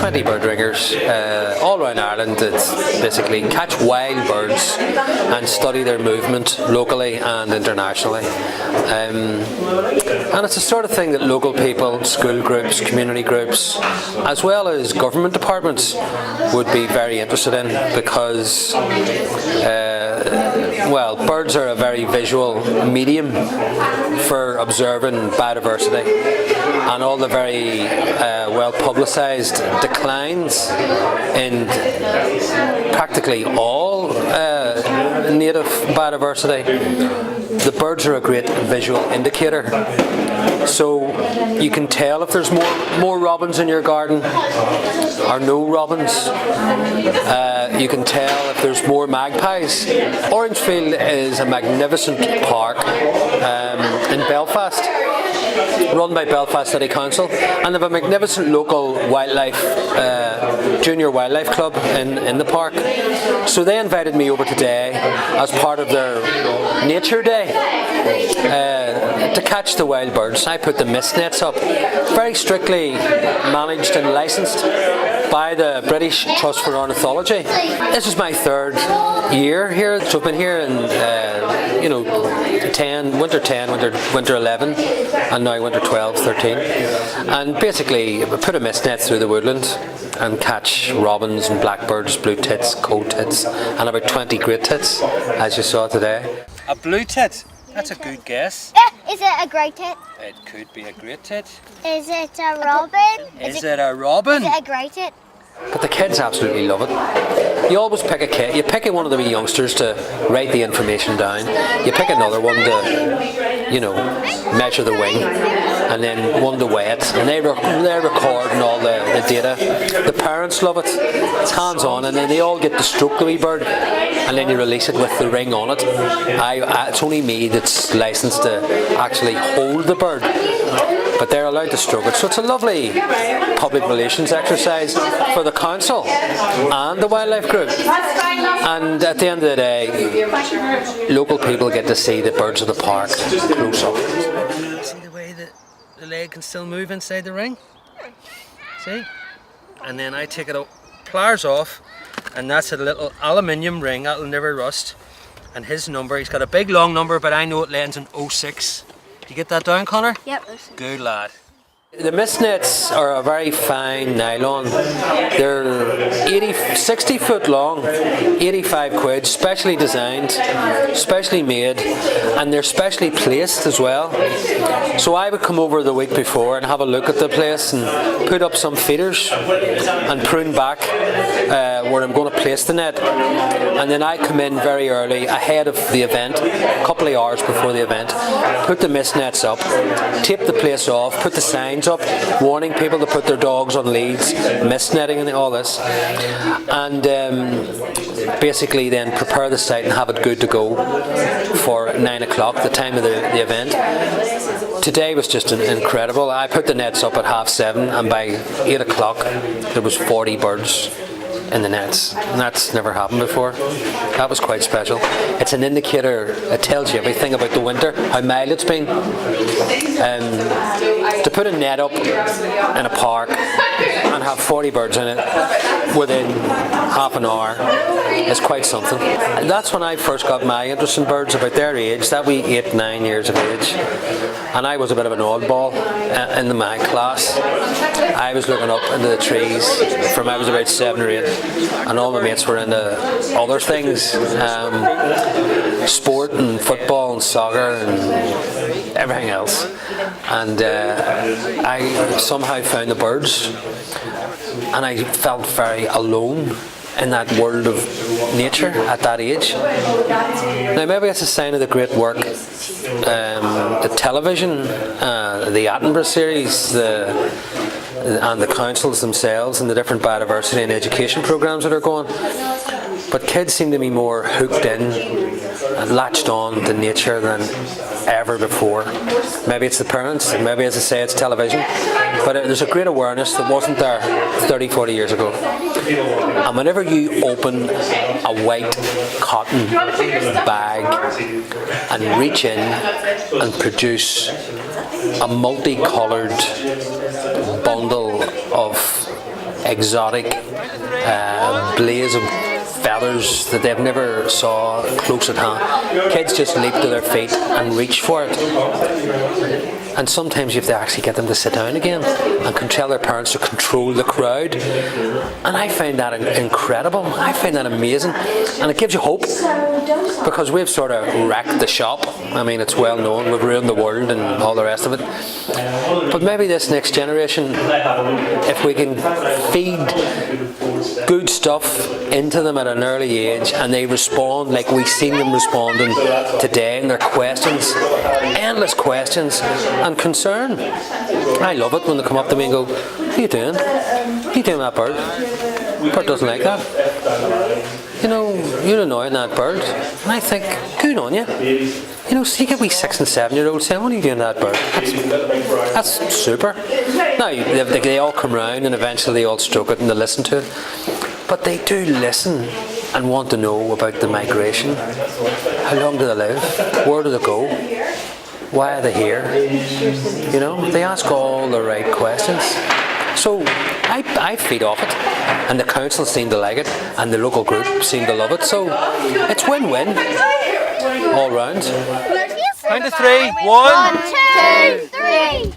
20 bird ringers all around Ireland that basically catch wild birds and study their movement locally and internationally. And it's the sort of thing that local people, school groups, community groups, as well as government departments would be very interested in, because birds are a very visual medium for observing biodiversity, and all the very well publicised declines in practically all native biodiversity. The birds are a great visual indicator. So you can tell if there's more robins in your garden or no robins. You can tell if there's more magpies. Orangefield is a magnificent park in Belfast, run by Belfast City Council, and they have a magnificent local wildlife, junior wildlife club in the park. So they invited me over today as part of their nature day to catch the wild birds. I put the mist nets up, very strictly managed and licensed by the British Trust for Ornithology. This is my third year here, so I've been here in winter 10, winter 11, and now winter 12, 13. And basically I put a mist net through the woodland and catch robins and blackbirds, blue tits, coal tits, and about 20 great tits, as you saw today. A blue tit? That's a good guess. Is it a grey tit? It could be a great tit. Is it a robin? Is it a robin? Is it a grey tit? But the kids absolutely love it. You always pick a kid. You pick one of the wee youngsters to write the information down. You pick another one to, measure the wing, and then one to weigh it. And they're recording all the data. The parents love it. It's hands-on, and then they all get to stroke the wee bird, and then you release it with the ring on it. It's only me that's licensed to actually hold the bird, but they're allowed to stroke it. So it's a lovely public relations exercise for the council and the wildlife group. And at the end of the day, local people get to see the birds of the park close up. See the way that the leg can still move inside the ring? See? And then I take it out, pliers off, and that's a little aluminium ring that'll never rust. And his number, he's got a big long number, but I know it lands in 06. You get that down, Connor? Yep. Good lad. The mist nets are a very fine nylon. They're 60 foot long, 85 quid, specially designed, specially made, and they're specially placed as well. So I would come over the week before and have a look at the place and put up some feeders and prune back where I'm going to place the net. And then I come in very early, ahead of the event, a couple of hours before the event, put the mist nets up, tape the place off, put the signs up warning people to put their dogs on leads, mist netting and all this, and basically then prepare the site and have it good to go for 9 o'clock, the time of the event. Today was just incredible. I put the nets up at 7:30, and by 8 o'clock there was 40 birds in the nets, and that's never happened before. That was quite special. It's an indicator, it tells you everything about the winter, how mild it's been. To put a net up in a park and have 40 birds in it within half an hour is quite something. And that's when I first got my interest in birds, about their age, that wee 8, 9 years of age. And I was a bit of an oddball in my class. I was looking up into the trees from I was about 7 or 8, and all my mates were into other things, sport and football and soccer and everything else. And I somehow found the birds, and I felt very alone in that world of nature at that age. Now maybe it's a sign of the great work, the television, the Attenborough series, and the councils themselves and the different biodiversity and education programs that are going. But kids seem to be more hooked in and latched on to nature than ever before. Maybe it's the parents, maybe, as I say, it's television, but there's a great awareness that wasn't there 30, 40 years ago. And whenever you open a white cotton bag and reach in and produce a multicoloured bundle of exotic blaze of feathers that they've never saw close at hand. Kids just leap to their feet and reach for it. And sometimes you have to actually get them to sit down again and can tell their parents to control the crowd. And I find that incredible. I find that amazing. And it gives you hope, because we've sort of wrecked the shop. I mean, it's well known, we've ruined the world and all the rest of it. But maybe this next generation, if we can feed good stuff into them at an early age and they respond like we've seen them responding today in their questions, endless questions and concern. I love it when they come up to me and go, "What are you doing? What are you doing with that bird? Bird doesn't like that. You know, you're annoying that bird." And I think, good on you. You know, so you get wee 6 and 7 year olds saying, "What are you doing with that bird?" That's super. Now, they all come round and eventually they all stroke it and they listen to it. But they do listen and want to know about the migration. How long do they live? Where do they go? Why are they here? You know, they ask all the right questions. So I feed off it, and the council seem to like it, and the local group seem to love it. So it's win-win all round. Count to three. 1, 1, 2, 3.